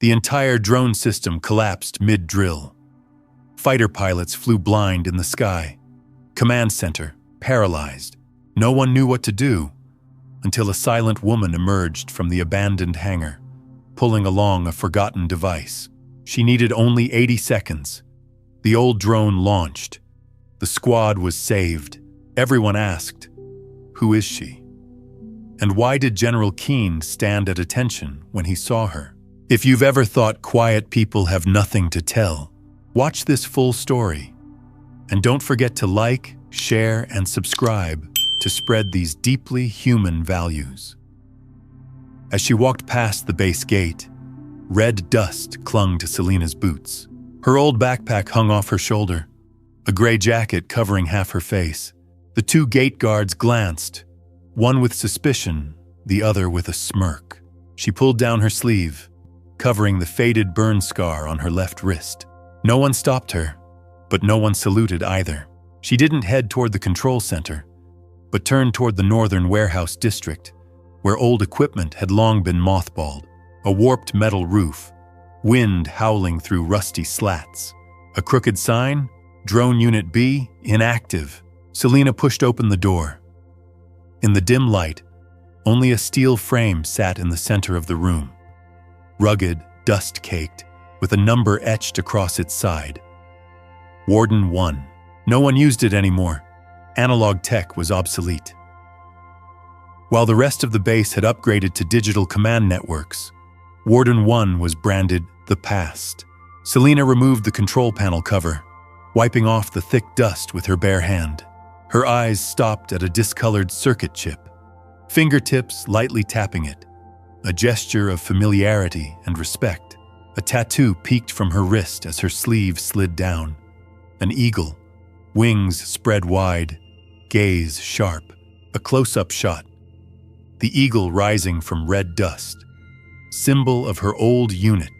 The entire drone system collapsed mid-drill. Fighter pilots flew blind in the sky. Command center, paralyzed. No one knew what to do until a silent woman emerged from the abandoned hangar, pulling along a forgotten device. She needed only 80 seconds. The old drone launched. The squad was saved. Everyone asked, "Who is she?" And why did General Keane stand at attention when he saw her? If you've ever thought quiet people have nothing to tell, watch this full story. And don't forget to like, share, and subscribe to spread these deeply human values. As she walked past the base gate, red dust clung to Selena's boots. Her old backpack hung off her shoulder, a gray jacket covering half her face. The two gate guards glanced, one with suspicion, the other with a smirk. She pulled down her sleeve, covering the faded burn scar on her left wrist. No one stopped her, but no one saluted either. She didn't head toward the control center, but turned toward the northern warehouse district, where old equipment had long been mothballed. A warped metal roof, wind howling through rusty slats. A crooked sign, Drone Unit B, inactive. Selena pushed open the door. In the dim light, only a steel frame sat in the center of the room. Rugged, dust-caked, with a number etched across its side. Warden 1. No one used it anymore. Analog tech was obsolete. While the rest of the base had upgraded to digital command networks, Warden 1 was branded the past. Selena removed the control panel cover, wiping off the thick dust with her bare hand. Her eyes stopped at a discolored circuit chip, fingertips lightly tapping it, a gesture of familiarity and respect. A tattoo peeked from her wrist as her sleeve slid down. An eagle, wings spread wide, gaze sharp, a close-up shot. The eagle rising from red dust, symbol of her old unit,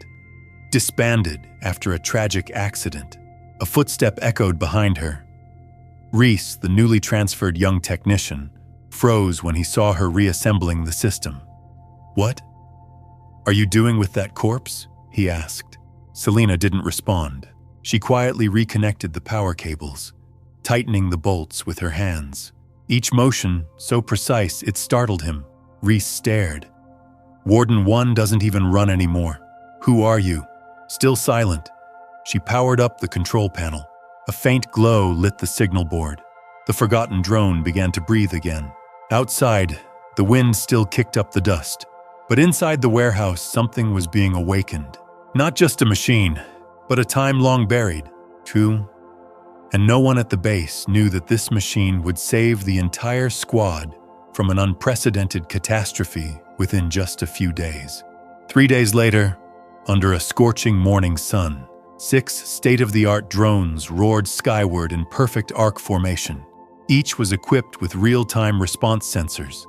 disbanded after a tragic accident. A footstep echoed behind her. Reese, the newly transferred young technician, froze when he saw her reassembling the system. "What are you doing with that corpse?" he asked. Selena didn't respond. She quietly reconnected the power cables, tightening the bolts with her hands. Each motion so precise it startled him. Reese stared. "Warden 1 doesn't even run anymore. Who are you?" Still silent, she powered up the control panel. A faint glow lit the signal board. The forgotten drone began to breathe again. Outside, the wind still kicked up the dust. But inside the warehouse, something was being awakened. Not just a machine, but a time long buried. True. And no one at the base knew that this machine would save the entire squad from an unprecedented catastrophe within just a few days. 3 days later, under a scorching morning sun, 6 state-of-the-art drones roared skyward in perfect arc formation. Each was equipped with real-time response sensors,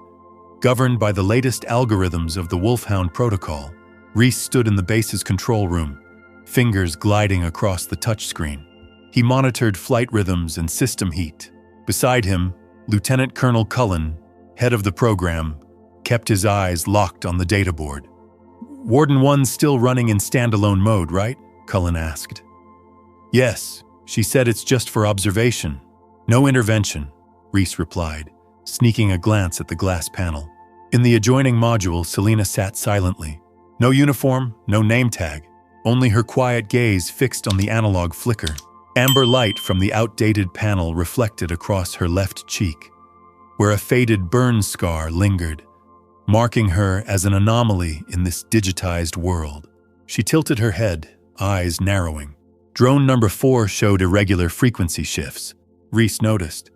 governed by the latest algorithms of the Wolfhound protocol. Reese stood in the base's control room, fingers gliding across the touchscreen. He monitored flight rhythms and system heat. Beside him, Lieutenant Colonel Cullen, head of the program, kept his eyes locked on the data board. "Warden 1's still running in standalone mode, right?" Cullen asked. "Yes, she said it's just for observation. No intervention," Reese replied, sneaking a glance at the glass panel. In the adjoining module, Selena sat silently. No uniform, no name tag, only her quiet gaze fixed on the analog flicker. Amber light from the outdated panel reflected across her left cheek, where a faded burn scar lingered, marking her as an anomaly in this digitized world. She tilted her head, eyes narrowing. Drone number 4 showed irregular frequency shifts. Reese noticed.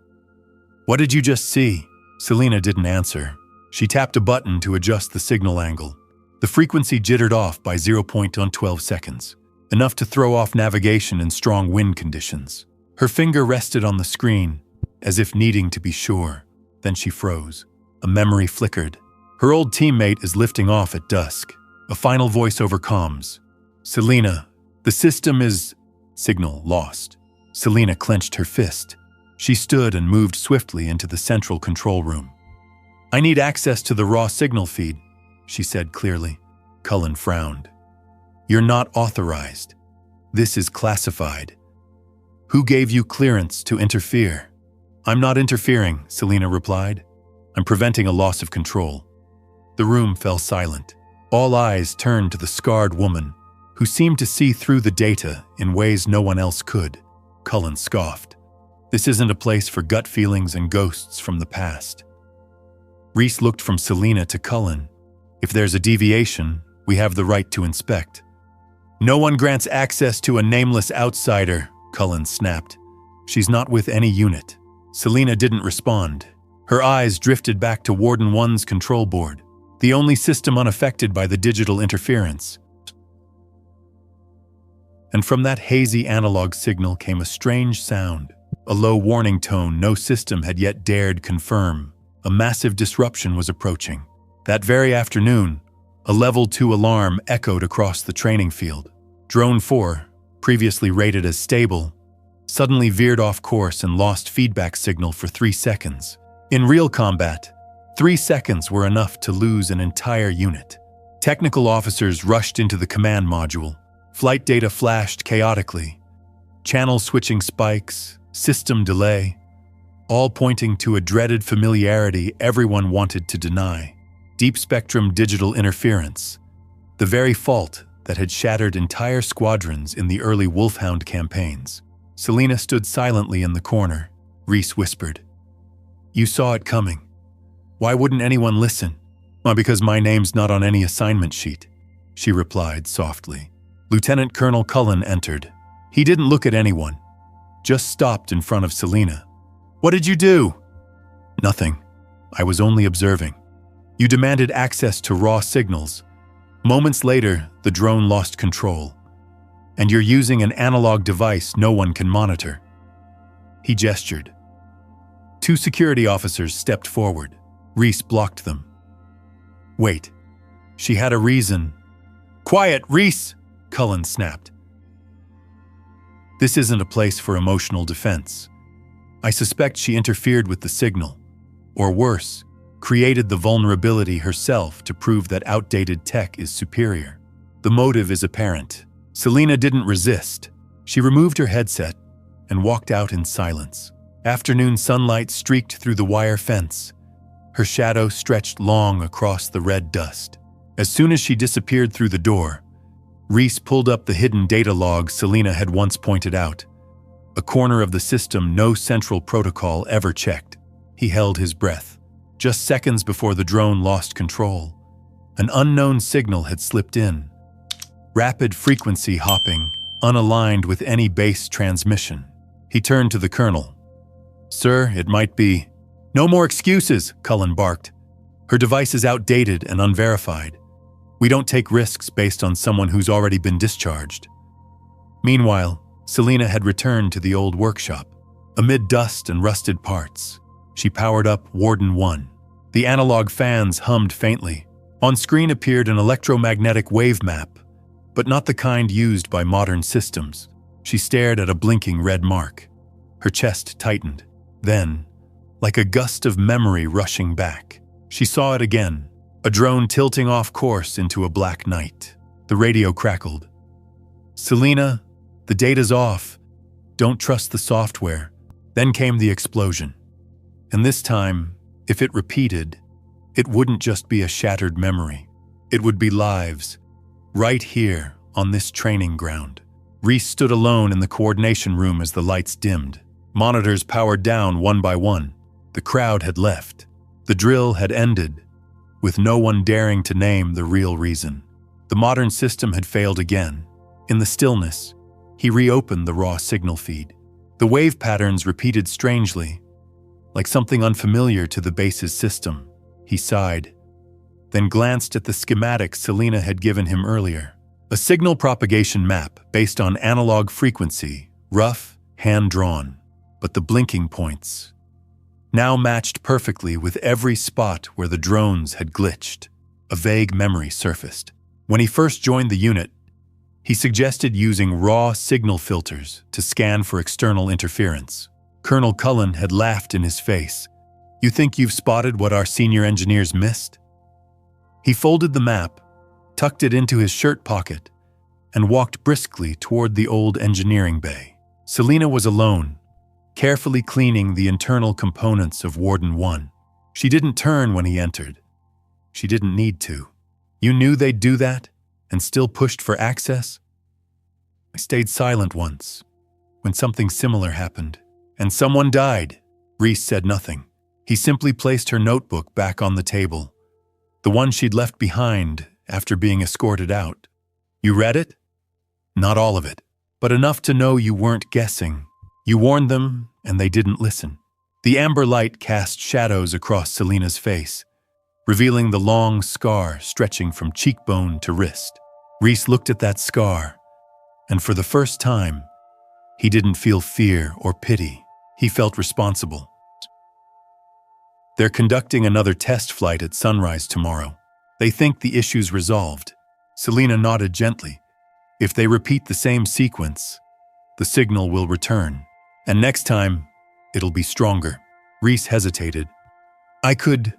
"What did you just see?" Selena didn't answer. She tapped a button to adjust the signal angle. The frequency jittered off by 0.12 seconds, enough to throw off navigation in strong wind conditions. Her finger rested on the screen, as if needing to be sure. Then she froze. A memory flickered. Her old teammate is lifting off at dusk. A final voice over comms. "Selena, the system is..." Signal lost. Selena clenched her fist. She stood and moved swiftly into the central control room. "I need access to the raw signal feed," she said clearly. Cullen frowned. You're not authorized. This is classified. Who gave you clearance to interfere? I'm not interfering, Selina replied. I'm preventing a loss of control. The room fell silent. All eyes turned to the scarred woman, who seemed to see through the data in ways no one else could. Cullen scoffed. This isn't a place for gut feelings and ghosts from the past. Reese looked from Selina to Cullen. If there's a deviation, we have the right to inspect. No one grants access to a nameless outsider, Cullen snapped. She's not with any unit. Selina didn't respond. Her eyes drifted back to Warden 1's control board, the only system unaffected by the digital interference. And from that hazy analog signal came a strange sound, a low warning tone no system had yet dared confirm. A massive disruption was approaching. That very afternoon, a Level 2 alarm echoed across the training field. Drone 4, previously rated as stable, suddenly veered off course and lost feedback signal for 3 seconds. In real combat, 3 seconds were enough to lose an entire unit. Technical officers rushed into the command module. Flight data flashed chaotically. Channel switching spikes, system delay, all pointing to a dreaded familiarity everyone wanted to deny. Deep spectrum digital interference, the very fault that had shattered entire squadrons in the early Wolfhound campaigns. Selina stood silently in the corner. Reese whispered, "You saw it coming. Why wouldn't anyone listen?" "Because my name's not on any assignment sheet," she replied softly. Lieutenant Colonel Cullen entered. He didn't look at anyone, just stopped in front of Selina. "What did you do?" "Nothing. I was only observing. You demanded access to raw signals. Moments later, the drone lost control. And you're using an analog device no one can monitor." He gestured. 2 security officers stepped forward. Reese blocked them. "Wait." She had a reason. "Quiet, Reese!" Cullen snapped. "This isn't a place for emotional defense. I suspect she interfered with the signal, or worse, created the vulnerability herself to prove that outdated tech is superior. The motive is apparent." Selina didn't resist. She removed her headset and walked out in silence. Afternoon sunlight streaked through the wire fence. Her shadow stretched long across the red dust. As soon as she disappeared through the door, Reese pulled up the hidden data log Selina had once pointed out, a corner of the system no central protocol ever checked. He held his breath. Just seconds before the drone lost control, an unknown signal had slipped in. Rapid frequency hopping, unaligned with any base transmission. He turned to the colonel. "Sir, it might be—" "No more excuses," Cullen barked. "Her device is outdated and unverified. We don't take risks based on someone who's already been discharged." Meanwhile, Selina had returned to the old workshop. Amid dust and rusted parts, she powered up Warden 1. The analog fans hummed faintly. On screen appeared an electromagnetic wave map, but not the kind used by modern systems. She stared at a blinking red mark. Her chest tightened. Then, like a gust of memory rushing back, she saw it again. A drone tilting off course into a black night. The radio crackled. "Selina, the data's off. Don't trust the software." Then came the explosion. And this time, if it repeated, it wouldn't just be a shattered memory. It would be lives, right here on this training ground. Reese stood alone in the coordination room as the lights dimmed. Monitors powered down one by one. The crowd had left. The drill had ended, with no one daring to name the real reason. The modern system had failed again. In the stillness, he reopened the raw signal feed. The wave patterns repeated strangely, like something unfamiliar to the base's system. He sighed, then glanced at the schematic Selina had given him earlier. A signal propagation map based on analog frequency, rough, hand-drawn, but the blinking points now matched perfectly with every spot where the drones had glitched. A vague memory surfaced. When he first joined the unit, he suggested using raw signal filters to scan for external interference. Colonel Cullen had laughed in his face. "You think you've spotted what our senior engineers missed?" He folded the map, tucked it into his shirt pocket, and walked briskly toward the old engineering bay. Selina was alone, carefully cleaning the internal components of Warden 1. She didn't turn when he entered. She didn't need to. You knew they'd do that, and still pushed for access? I stayed silent once, when something similar happened, and someone died. Reese said nothing. He simply placed her notebook back on the table, the one she'd left behind after being escorted out. You read it? Not all of it, but enough to know you weren't guessing. You warned them, and they didn't listen. The amber light cast shadows across Selina's face, revealing the long scar stretching from cheekbone to wrist. Reese looked at that scar, and for the first time, he didn't feel fear or pity. He felt responsible. They're conducting another test flight at sunrise tomorrow. They think the issue's resolved. Selina nodded gently. If they repeat the same sequence, the signal will return. And next time, it'll be stronger. Reese hesitated. I could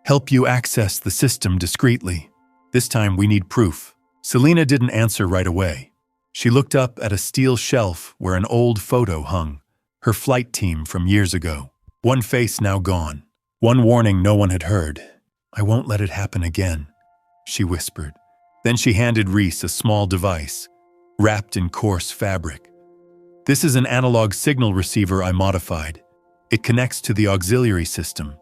help you access the system discreetly. This time we need proof. Selina didn't answer right away. She looked up at a steel shelf where an old photo hung, her flight team from years ago. One face now gone. One warning no one had heard. I won't let it happen again, she whispered. Then she handed Reese a small device, wrapped in coarse fabric. This is an analog signal receiver I modified. It connects to the auxiliary system,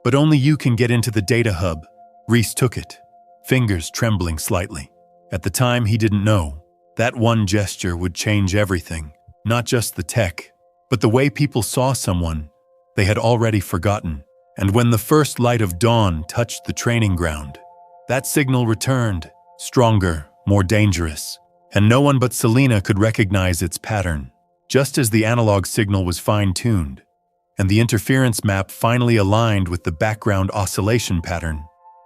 but only you can get into the data hub. Reese took it, fingers trembling slightly. At the time, he didn't know. That one gesture would change everything, not just the tech, but the way people saw someone they had already forgotten. And when the first light of dawn touched the training ground, that signal returned, stronger, more dangerous, and no one but Selina could recognize its pattern. Just as the analog signal was fine-tuned, and the interference map finally aligned with the background oscillation pattern,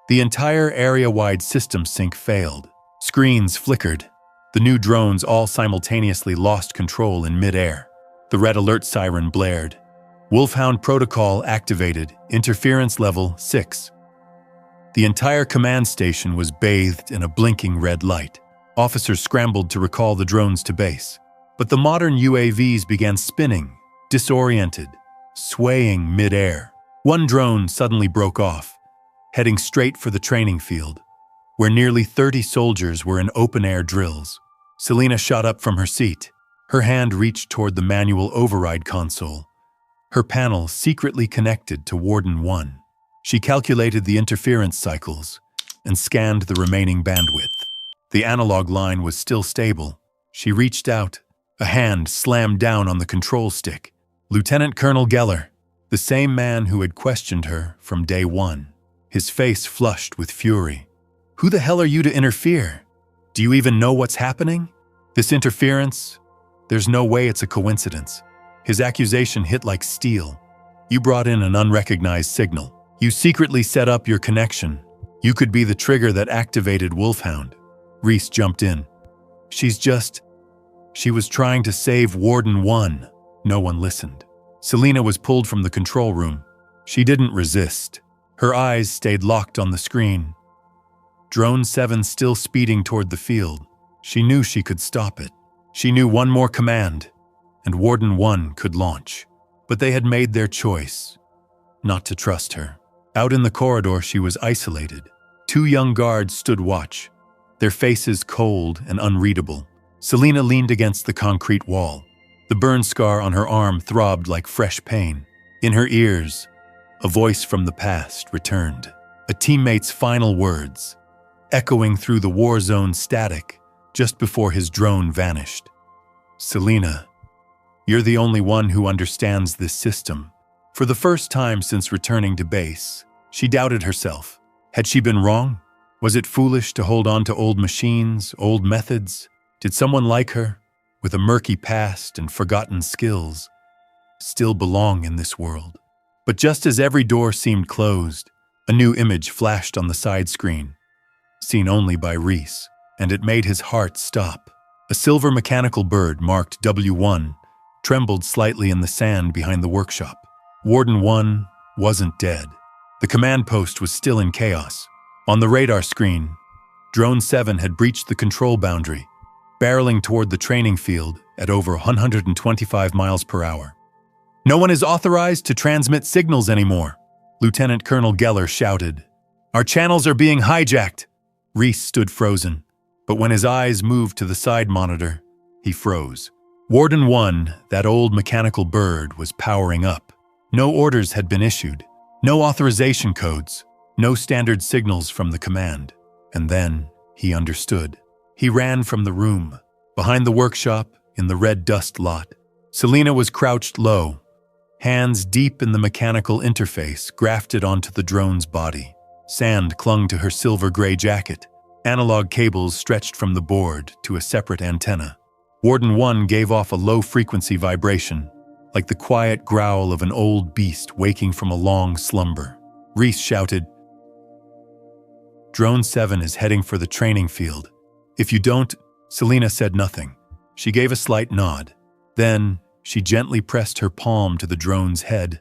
the entire area-wide system sync failed. Screens flickered. The new drones all simultaneously lost control in mid-air. The red alert siren blared. Wolfhound protocol activated, interference level 6. The entire command station was bathed in a blinking red light. Officers scrambled to recall the drones to base. But the modern UAVs began spinning, disoriented, swaying mid-air. One drone suddenly broke off, heading straight for the training field, where nearly 30 soldiers were in open-air drills. Selina shot up from her seat. Her hand reached toward the manual override console, her panel secretly connected to Warden 1. She calculated the interference cycles and scanned the remaining bandwidth. The analog line was still stable. She reached out. A hand slammed down on the control stick. Lieutenant Colonel Geller, the same man who had questioned her from day one, his face flushed with fury. Who the hell are you to interfere? Do you even know what's happening? This interference? There's no way it's a coincidence. His accusation hit like steel. You brought in an unrecognized signal. You secretly set up your connection. You could be the trigger that activated Wolfhound. Reese jumped in. She was trying to save Warden 1. No one listened. Selina was pulled from the control room. She didn't resist. Her eyes stayed locked on the screen. Drone 7 still speeding toward the field. She knew she could stop it. She knew one more command, and Warden 1 could launch. But they had made their choice, not to trust her. Out in the corridor, she was isolated. 2 young guards stood watch, their faces cold and unreadable. Selina leaned against the concrete wall. The burn scar on her arm throbbed like fresh pain. In her ears, a voice from the past returned. A teammate's final words, echoing through the war zone static just before his drone vanished. Selina, you're the only one who understands this system. For the first time since returning to base, she doubted herself. Had she been wrong? Was it foolish to hold on to old machines, old methods? Did someone like her, with a murky past and forgotten skills, still belong in this world? But just as every door seemed closed, a new image flashed on the side screen, seen only by Reese, and it made his heart stop. A silver mechanical bird marked W1 trembled slightly in the sand behind the workshop. Warden 1 wasn't dead. The command post was still in chaos. On the radar screen, Drone 7 had breached the control boundary, barreling toward the training field at over 125 miles per hour. "No one is authorized to transmit signals anymore," Lieutenant Colonel Geller shouted. "Our channels are being hijacked." Reese stood frozen, but when his eyes moved to the side monitor, he froze. Warden 1, that old mechanical bird, was powering up. No orders had been issued, no authorization codes, no standard signals from the command. And then he understood. He ran from the room. Behind the workshop, in the red dust lot, Selena was crouched low, hands deep in the mechanical interface grafted onto the drone's body. Sand clung to her silver-gray jacket. Analog cables stretched from the board to a separate antenna. Warden 1 gave off a low-frequency vibration, like the quiet growl of an old beast waking from a long slumber. Reese shouted, "Drone 7 is heading for the training field. If you don't..." Selena said nothing. She gave a slight nod. Then, she gently pressed her palm to the drone's head,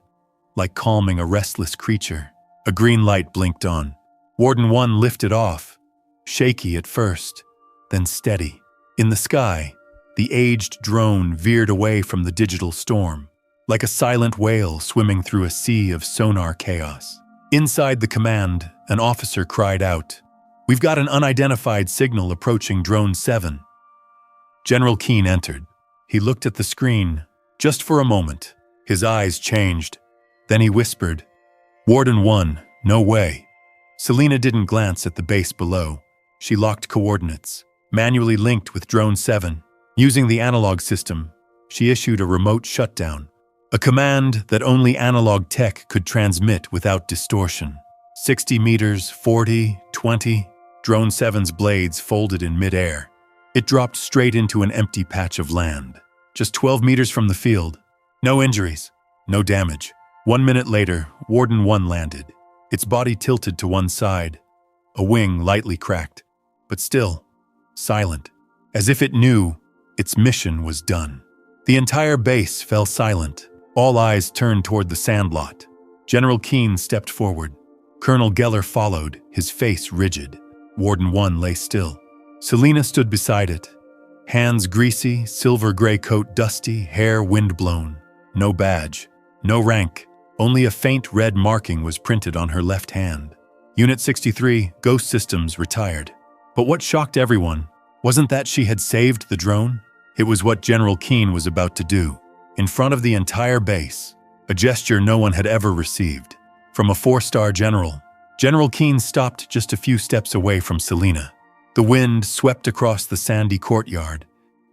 like calming a restless creature. A green light blinked on. Warden 1 lifted off, shaky at first, then steady. In the sky, the aged drone veered away from the digital storm, like a silent whale swimming through a sea of sonar chaos. Inside the command, an officer cried out, "We've got an unidentified signal approaching Drone 7. General Keane entered. He looked at the screen, just for a moment. His eyes changed. Then he whispered, "Warden 1, no way." Selena didn't glance at the base below. She locked coordinates, manually linked with Drone 7. Using the analog system, she issued a remote shutdown, a command that only analog tech could transmit without distortion. 60 meters, 40, 20, Drone 7's blades folded in midair. It dropped straight into an empty patch of land, just 12 meters from the field. No injuries, no damage. 1 minute later, Warden 1 landed. Its body tilted to one side, a wing lightly cracked, but still silent, as if it knew its mission was done. The entire base fell silent. All eyes turned toward the sandlot. General Keane stepped forward. Colonel Geller followed, his face rigid. Warden 1 lay still. Selena stood beside it. Hands greasy, silver-gray coat dusty, hair windblown. No badge, no rank. Only a faint red marking was printed on her left hand. Unit 63, Ghost Systems, retired. But what shocked everyone wasn't that she had saved the drone. It was what General Keane was about to do. In front of the entire base, a gesture no one had ever received. From a 4-star general, General Keane stopped just a few steps away from Selena. The wind swept across the sandy courtyard,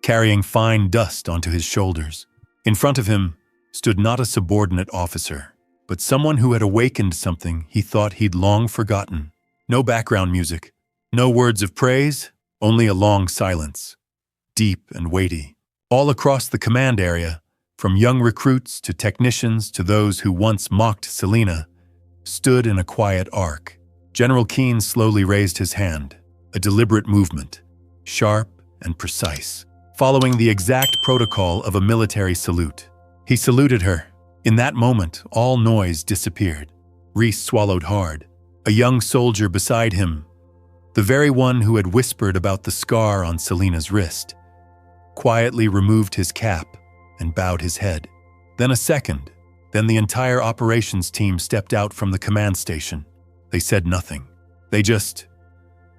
carrying fine dust onto his shoulders. In front of him stood not a subordinate officer, but someone who had awakened something he thought he'd long forgotten. No background music, no words of praise, only a long silence, deep and weighty. All across the command area, from young recruits to technicians to those who once mocked Selena, stood in a quiet arc. General Keane slowly raised his hand, a deliberate movement, sharp and precise, following the exact protocol of a military salute. He saluted her. In that moment, all noise disappeared. Reese swallowed hard. A young soldier beside him, the very one who had whispered about the scar on Selena's wrist, quietly removed his cap and bowed his head. Then a second, then the entire operations team stepped out from the command station. They said nothing. They just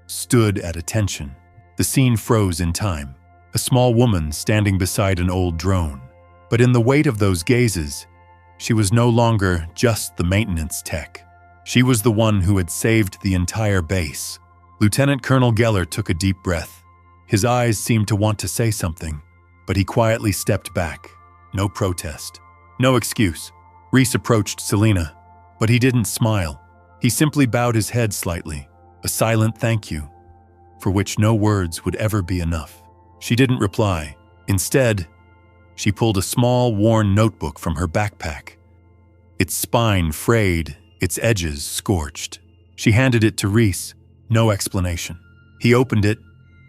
stood at attention. The scene froze in time. A small woman standing beside an old drone. But in the weight of those gazes, she was no longer just the maintenance tech. She was the one who had saved the entire base. Lieutenant Colonel Geller took a deep breath. His eyes seemed to want to say something, but he quietly stepped back. No protest. No excuse. Reese approached Selena, but he didn't smile. He simply bowed his head slightly, a silent thank you, for which no words would ever be enough. She didn't reply. Instead, she pulled a small, worn notebook from her backpack. Its spine frayed, its edges scorched. She handed it to Reese, no explanation. He opened it.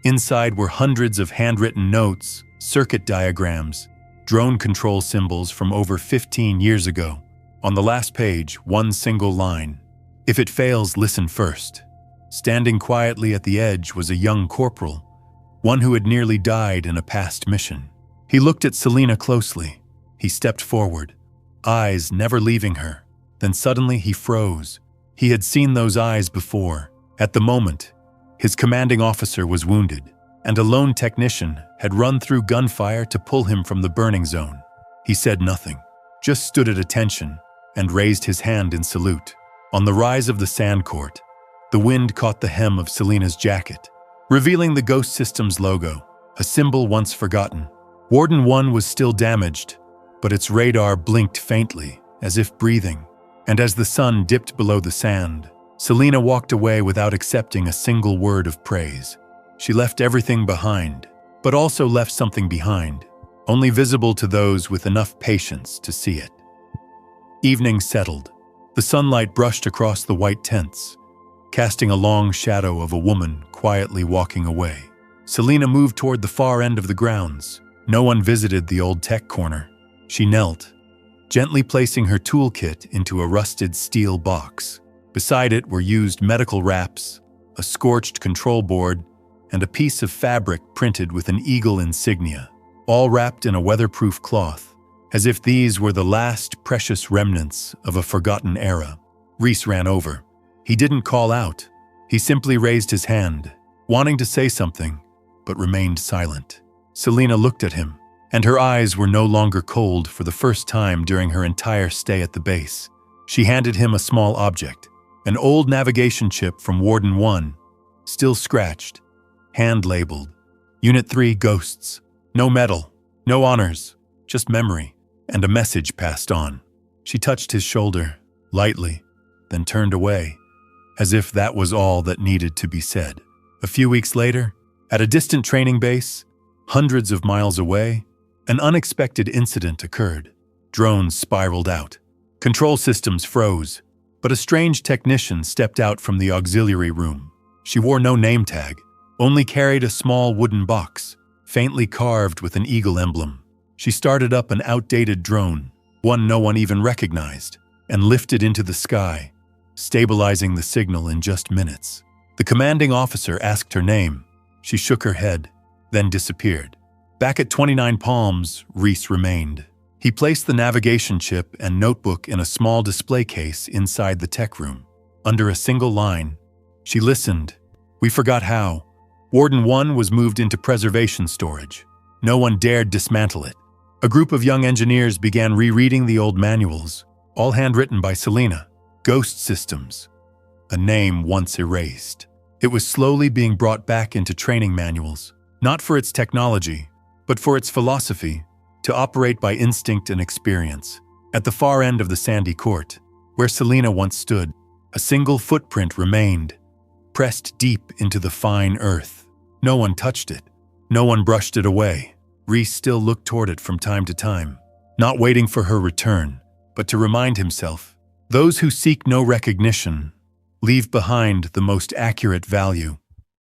Inside were hundreds of handwritten notes, circuit diagrams, drone control symbols from over 15 years ago. On the last page, one single line. "If it fails, listen first." Standing quietly at the edge was a young corporal, one who had nearly died in a past mission. He looked at Selena closely. He stepped forward, eyes never leaving her. Then suddenly he froze. He had seen those eyes before. At the moment, his commanding officer was wounded, and a lone technician had run through gunfire to pull him from the burning zone. He said nothing, just stood at attention and raised his hand in salute. On the rise of the sand court, the wind caught the hem of Selena's jacket, revealing the Ghost System's logo, a symbol once forgotten. Warden 1 was still damaged, but its radar blinked faintly, as if breathing. And as the sun dipped below the sand, Selena walked away without accepting a single word of praise. She left everything behind, but also left something behind, only visible to those with enough patience to see it. Evening settled. The sunlight brushed across the white tents, casting a long shadow of a woman quietly walking away. Selena moved toward the far end of the grounds. No one visited the old tech corner. She knelt, gently placing her toolkit into a rusted steel box. Beside it were used medical wraps, a scorched control board, and a piece of fabric printed with an eagle insignia, all wrapped in a weatherproof cloth, as if these were the last precious remnants of a forgotten era. Reese ran over. He didn't call out. He simply raised his hand, wanting to say something, but remained silent. Selena looked at him, and her eyes were no longer cold for the first time during her entire stay at the base. She handed him a small object, an old navigation chip from Warden 1, still scratched, hand-labeled. Unit 3 Ghosts. No medal, no honors, just memory, and a message passed on. She touched his shoulder, lightly, then turned away, as if that was all that needed to be said. A few weeks later, at a distant training base, hundreds of miles away, an unexpected incident occurred. Drones spiraled out. Control systems froze, but a strange technician stepped out from the auxiliary room. She wore no name tag, only carried a small wooden box, faintly carved with an eagle emblem. She started up an outdated drone, one no one even recognized, and lifted into the sky, stabilizing the signal in just minutes. The commanding officer asked her name. She shook her head, then disappeared. Back at 29 Palms, Reese remained. He placed the navigation chip and notebook in a small display case inside the tech room. Under a single line, she listened. We forgot how. Warden 1 was moved into preservation storage. No one dared dismantle it. A group of young engineers began rereading the old manuals, all handwritten by Selena. Ghost Systems, a name once erased. It was slowly being brought back into training manuals, not for its technology, but for its philosophy, to operate by instinct and experience. At the far end of the sandy court, where Selena once stood, a single footprint remained, pressed deep into the fine earth. No one touched it. No one brushed it away. Reese still looked toward it from time to time, not waiting for her return, but to remind himself, those who seek no recognition leave behind the most accurate value.